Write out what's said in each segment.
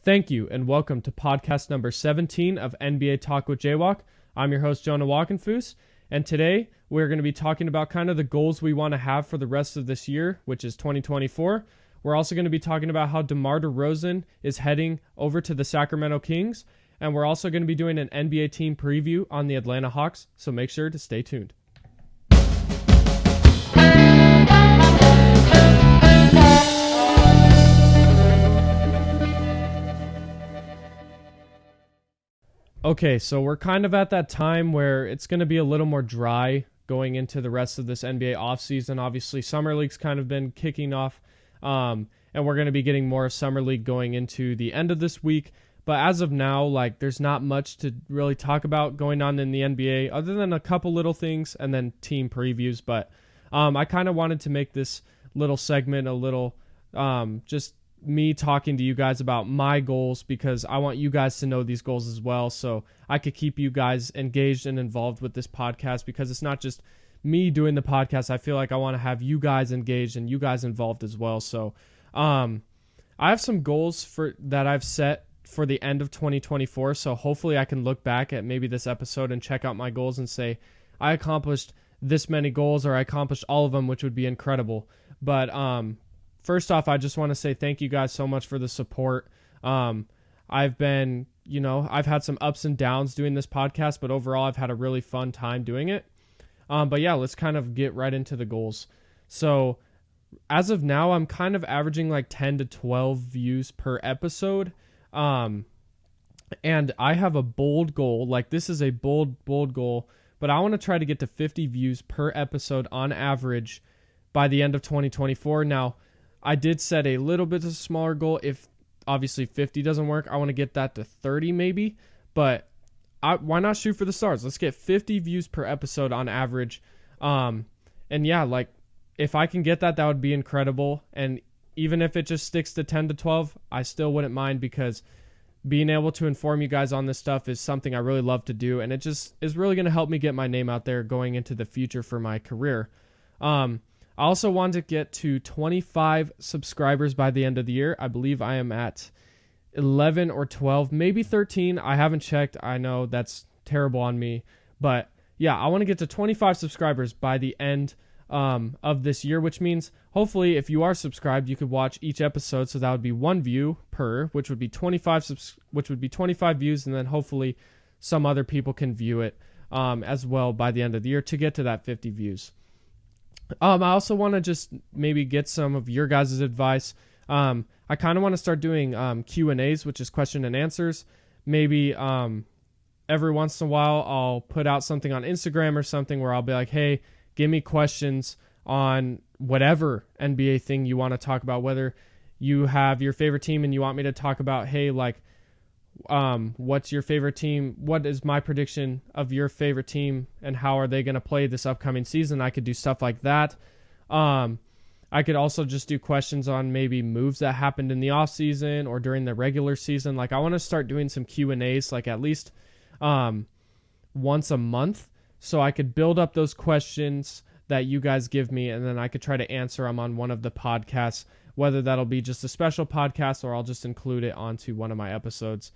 Thank you, and welcome to podcast number 17 of NBA Talk with Jaywalk. I'm your host, Jonah Walkenfoos, and today we're going to be talking about kind of the goals we want to have for the rest of this year, which is 2024. We're also going to be talking about how Demar DeRozan is heading over to the Sacramento Kings, and we're also going to be doing an NBA team preview on the Atlanta Hawks, so make sure to stay tuned. Okay, so we're kind of at that time where it's going to be a little more dry going into the rest of this NBA offseason. Obviously, Summer League's kind of been kicking off, and we're going to be getting more of Summer League going into the end of this week. But as of now, there's not much to really talk about going on in the NBA other than a couple little things and then team previews. But I kind of wanted to make this little segment a little just me talking to you guys about my goals because I want you guys to know these goals as well, so I could keep you guys engaged and involved with this podcast, because it's not just me doing the podcast. I feel like I want to have you guys engaged and you guys involved as well. So I have some goals that I've set for the end of 2024, so hopefully I can look back at maybe this episode and check out my goals and say I accomplished this many goals, or I accomplished all of them, which would be incredible. But first off, I just want to say thank you guys so much for the support. I've been, I've had some ups and downs doing this podcast, but overall I've had a really fun time doing it. But yeah, let's kind of get right into the goals. So as of now, I'm kind of averaging 10 to 12 views per episode. And I have a bold goal. This is a bold goal, but I want to try to get to 50 views per episode on average by the end of 2024. Now, I did set a little bit of a smaller goal. If obviously 50 doesn't work, I want to get that to 30 maybe. But why not shoot for the stars? Let's get 50 views per episode on average. And yeah, if I can get that, that would be incredible. And even if it just sticks to 10 to 12, I still wouldn't mind, because being able to inform you guys on this stuff is something I really love to do. And it just is really going to help me get my name out there going into the future for my career. I also want to get to 25 subscribers by the end of the year. I believe I am at 11 or 12, maybe 13. I haven't checked. I know that's terrible on me. But yeah, I want to get to 25 subscribers by the end of this year, which means hopefully if you are subscribed, you could watch each episode. So that would be one view per, which would be 25 views, and then hopefully some other people can view it as well by the end of the year to get to that 50 views. I also want to just maybe get some of your guys' advice. I kind of want to start doing Q&As, which is question and answers. Maybe every once in a while I'll put out something on Instagram or something where I'll be like, hey, give me questions on whatever NBA thing you want to talk about, whether you have your favorite team and you want me to talk about, hey, what's your favorite team? What is my prediction of your favorite team and how are they going to play this upcoming season? I could do stuff like that. I could also just do questions on maybe moves that happened in the off season or during the regular season. I want to start doing some Q&As, at least once a month, so I could build up those questions that you guys give me, and then I could try to answer them on one of the podcasts, whether that'll be just a special podcast or I'll just include it onto one of my episodes.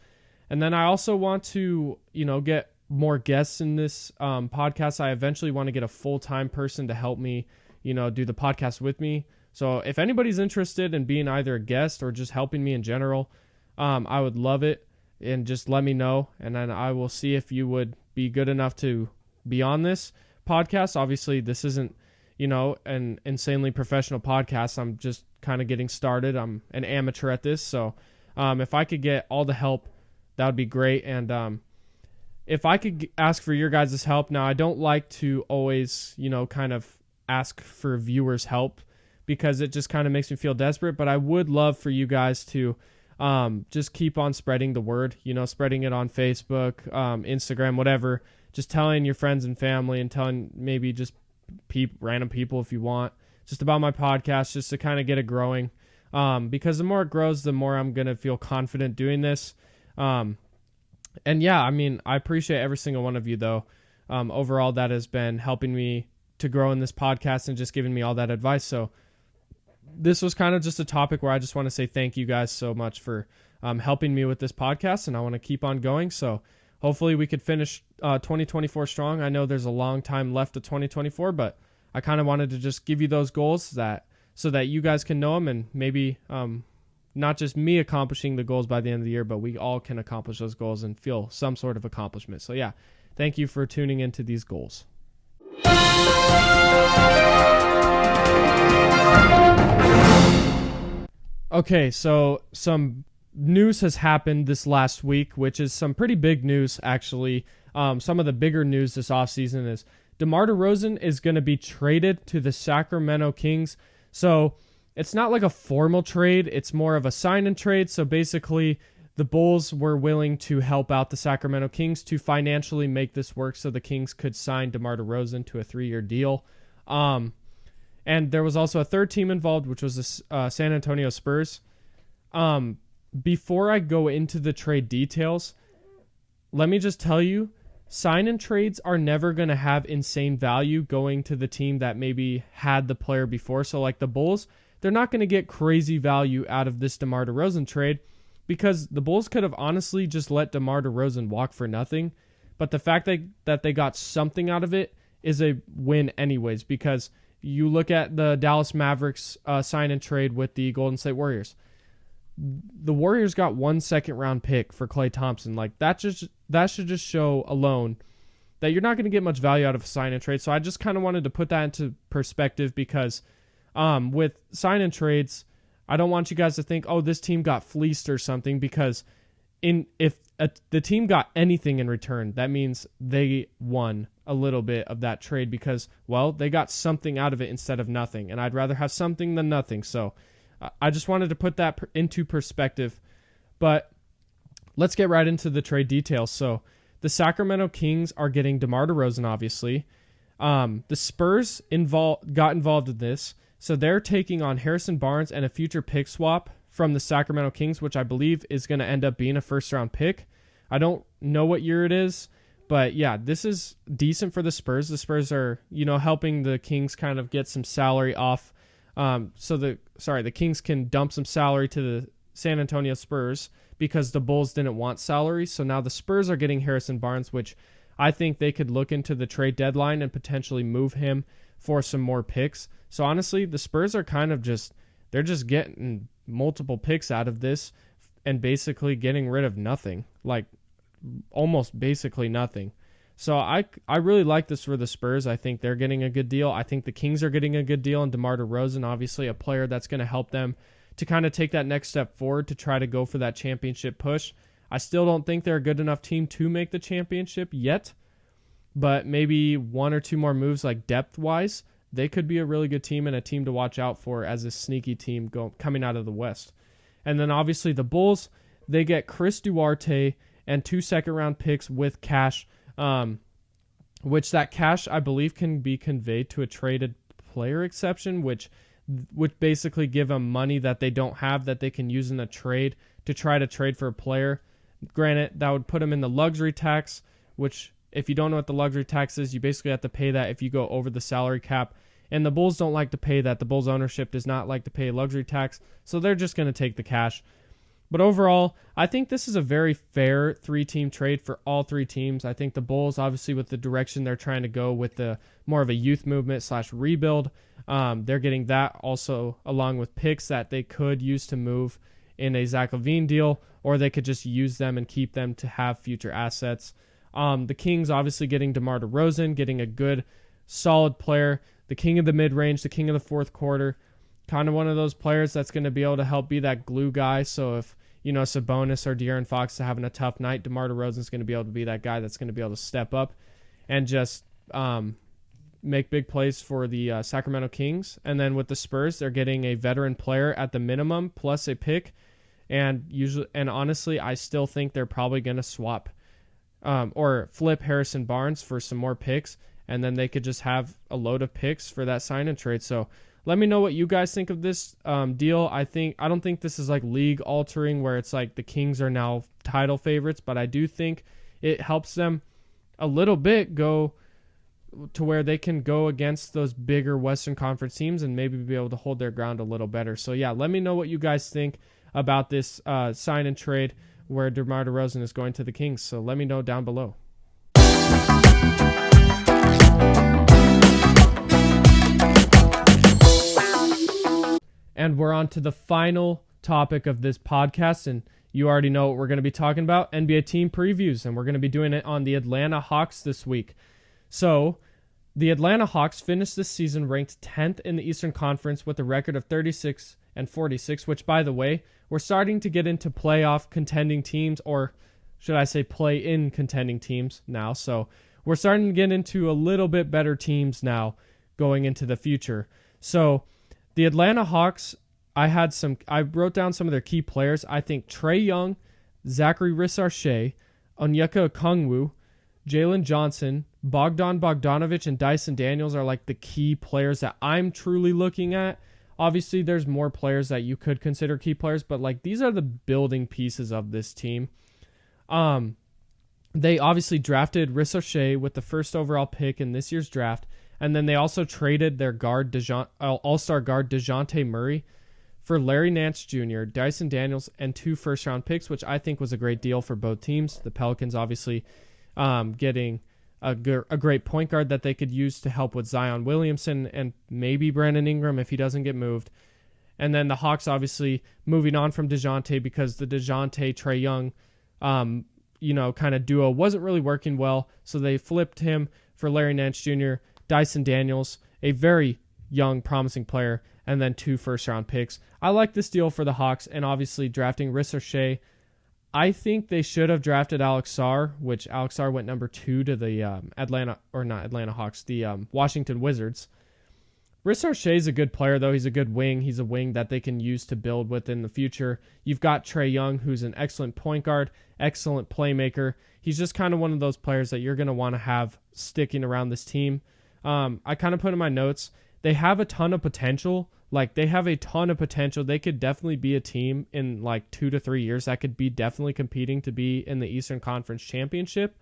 And then I also want to, get more guests in this podcast. I eventually want to get a full-time person to help me, do the podcast with me. So if anybody's interested in being either a guest or just helping me in general, I would love it. And just let me know, and then I will see if you would be good enough to be on this podcast. Obviously, this isn't, an insanely professional podcast. I'm just kind of getting started. I'm an amateur at this. So if I could get all the help, that would be great. And if I could ask for your guys' help. Now, I don't like to always, kind of ask for viewers' help, because it just kind of makes me feel desperate. But I would love for you guys to just keep on spreading the word, spreading it on Facebook, Instagram, whatever. Just telling your friends and family, and telling maybe just random people if you want, just about my podcast, just to kind of get it growing. Because the more it grows, the more I'm going to feel confident doing this. And yeah, I appreciate every single one of you, though. Overall, that has been helping me to grow in this podcast and just giving me all that advice. So this was kind of just a topic where I just want to say thank you guys so much for helping me with this podcast, and I want to keep on going. So hopefully we could finish 2024 strong. I know there's a long time left of 2024, but I kind of wanted to just give you those goals so that you guys can know them, and maybe not just me accomplishing the goals by the end of the year, but we all can accomplish those goals and feel some sort of accomplishment. So yeah, thank you for tuning into these goals. Okay, so some news has happened this last week, which is some pretty big news, actually. Some of the bigger news this offseason is DeMar DeRozan is going to be traded to the Sacramento Kings. So it's not like a formal trade. It's more of a sign and trade. So basically, the Bulls were willing to help out the Sacramento Kings to financially make this work so the Kings could sign DeMar DeRozan to a 3-year deal. And there was also a third team involved, which was the San Antonio Spurs. Before I go into the trade details, let me just tell you, sign and trades are never going to have insane value going to the team that maybe had the player before. So like the Bulls, they're not going to get crazy value out of this DeMar DeRozan trade because the Bulls could have honestly just let DeMar DeRozan walk for nothing. But the fact that they got something out of it is a win anyways, because you look at the Dallas Mavericks sign and trade with the Golden State Warriors. The Warriors got 1 second-round pick for Klay Thompson. Like that should just show alone that you're not going to get much value out of a sign and trade. So I just kind of wanted to put that into perspective because with sign and trades, I don't want you guys to think, oh, this team got fleeced or something, because if the team got anything in return, that means they won a little bit of that trade because, well, they got something out of it instead of nothing. And I'd rather have something than nothing. So I just wanted to put that into perspective. But let's get right into the trade details. So the Sacramento Kings are getting DeMar DeRozan, obviously. The Spurs got involved in this. So they're taking on Harrison Barnes and a future pick swap from the Sacramento Kings, which I believe is going to end up being a first-round pick. I don't know what year it is, but yeah, this is decent for the Spurs. The Spurs are, helping the Kings kind of get some salary off. So the Kings can dump some salary to the San Antonio Spurs because the Bulls didn't want salary. So now the Spurs are getting Harrison Barnes, which I think they could look into the trade deadline and potentially move him for some more picks. So honestly, the Spurs are kind of they're just getting multiple picks out of this and basically getting rid of nothing, like almost basically nothing. So I really like this for the Spurs. I think they're getting a good deal. I think the Kings are getting a good deal, and DeMar DeRozan, obviously a player that's going to help them to kind of take that next step forward to try to go for that championship push. I still don't think they're a good enough team to make the championship yet, but maybe one or two more moves, like depth-wise, they could be a really good team and a team to watch out for as a sneaky team coming out of the West. And then obviously the Bulls, they get Chris Duarte and 2 second-round picks with cash, which that cash I believe can be conveyed to a traded player exception, which basically give them money that they don't have that they can use in a trade to try to trade for a player. Granted, that would put them in the luxury tax, which if you don't know what the luxury tax is, you basically have to pay that if you go over the salary cap. And the Bulls don't like to pay that. The Bulls ownership does not like to pay luxury tax, so they're just going to take the cash. But overall, I think this is a very fair 3-team trade for all 3 teams. I think the Bulls, obviously with the direction they're trying to go with the more of a youth movement / rebuild, they're getting that also along with picks that they could use to move in a Zach LaVine deal, or they could just use them and keep them to have future assets. The Kings obviously getting DeMar DeRozan, getting a good, solid player, the king of the mid-range, the king of the fourth quarter, kind of one of those players that's going to be able to help be that glue guy. So if, Sabonis or De'Aaron Fox are having a tough night, DeMar DeRozan is going to be able to be that guy that's going to be able to step up and just make big plays for the Sacramento Kings. And then with the Spurs, they're getting a veteran player at the minimum plus a pick. And honestly, I still think they're probably going to swap or flip Harrison Barnes for some more picks, and then they could just have a load of picks for that sign and trade. So let me know what you guys think of this deal. I don't think this is like league altering where it's like the Kings are now title favorites, but I do think it helps them a little bit go to where they can go against those bigger Western Conference teams and maybe be able to hold their ground a little better. So yeah, let me know what you guys think. about this sign and trade where DeMar DeRozan is going to the Kings. So let me know down below. And we're on to the final topic of this podcast, and you already know what we're going to be talking about, NBA team previews, and we're going to be doing it on the Atlanta Hawks this week. So the Atlanta Hawks finished this season ranked 10th in the Eastern Conference with a record of 36-46, which, by the way, we're starting to get into playoff contending teams, or should I say play-in contending teams now. So we're starting to get into a little bit better teams now going into the future. So the Atlanta Hawks, I wrote down some of their key players. I think Trae Young, Zachary Rissarche, Onyeka Okongwu, Jalen Johnson, Bogdan Bogdanovic, and Dyson Daniels are like the key players that I'm truly looking at. Obviously, there's more players that you could consider key players, but like these are the building pieces of this team. They obviously drafted Rissarche with the first overall pick in this year's draft, and then they also traded their all-star guard DeJounte Murray for Larry Nance Jr., Dyson Daniels, and 2 first-round picks, which I think was a great deal for both teams. The Pelicans obviously getting a great point guard that they could use to help with Zion Williamson and maybe Brandon Ingram if he doesn't get moved. And then the Hawks obviously moving on from DeJounte because the DeJounte-Trae Young kind of duo wasn't really working well, so they flipped him for Larry Nance Jr., Dyson Daniels, a very young, promising player, and then 2 first-round picks. I like this deal for the Hawks, and obviously drafting Rissarche. I think they should have drafted Alex Sarr, which Alex Sarr went number 2 to the Washington Wizards. Rissarche is a good player, though. He's a good wing. He's a wing that they can use to build with in the future. You've got Trae Young, who's an excellent point guard, excellent playmaker. He's just kind of one of those players that you're going to want to have sticking around this team. I kind of put in my notes, they have a ton of potential. They could definitely be a team in 2 to 3 years that could be definitely competing to be in the Eastern Conference Championship.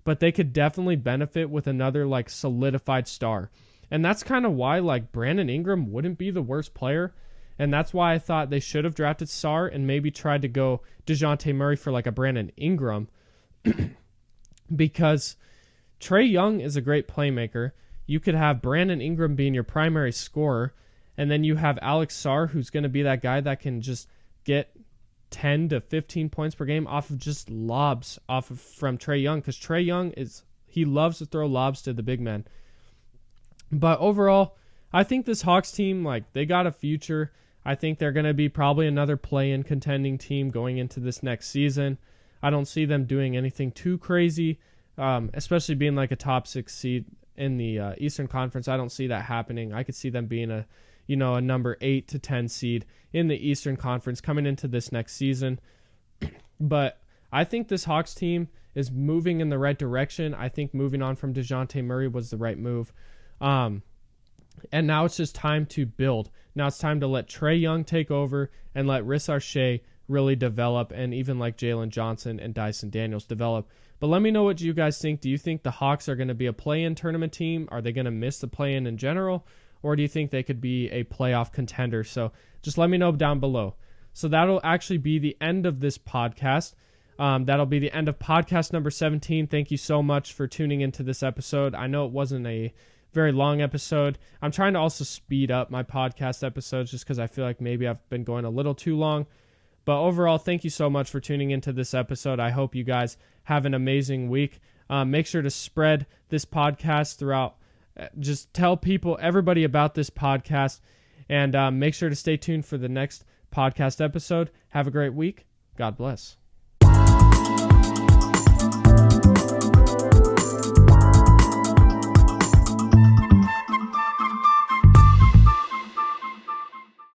But they could definitely benefit with another solidified star. And that's kind of why Brandon Ingram wouldn't be the worst player. And that's why I thought they should have drafted Sarr and maybe tried to go DeJounte Murray for a Brandon Ingram. Because Trae Young is a great playmaker. You could have Brandon Ingram being your primary scorer. And then you have Alex Sarr, who's going to be that guy that can just get 10 to 15 points per game off of just lobs from Trae Young. Because Trae Young he loves to throw lobs to the big men. But overall, I think this Hawks team, they got a future. I think they're going to be probably another play-in contending team going into this next season. I don't see them doing anything too crazy, especially being a top 6 seed in the Eastern Conference. I don't see that happening. I could see them being a number 8 to 10 seed in the Eastern Conference coming into this next season. But I think this Hawks team is moving in the right direction. I think moving on from DeJounte Murray was the right move. And now it's just time to build. Now it's time to let Trae Young take over and let Rissarche really develop, and even Jalen Johnson and Dyson Daniels develop. But let me know what you guys think. Do you think the Hawks are going to be a play-in tournament team? Are they going to miss the play-in in general? Or do you think they could be a playoff contender? So just let me know down below. So that'll actually be the end of this podcast. That'll be the end of podcast number 17. Thank you so much for tuning into this episode. I know it wasn't a very long episode. I'm trying to also speed up my podcast episodes just because I feel like maybe I've been going a little too long. But overall, thank you so much for tuning into this episode. I hope you guys have an amazing week. Make sure to spread this podcast throughout. Just tell everybody about this podcast, and make sure to stay tuned for the next podcast episode. Have a great week. God bless.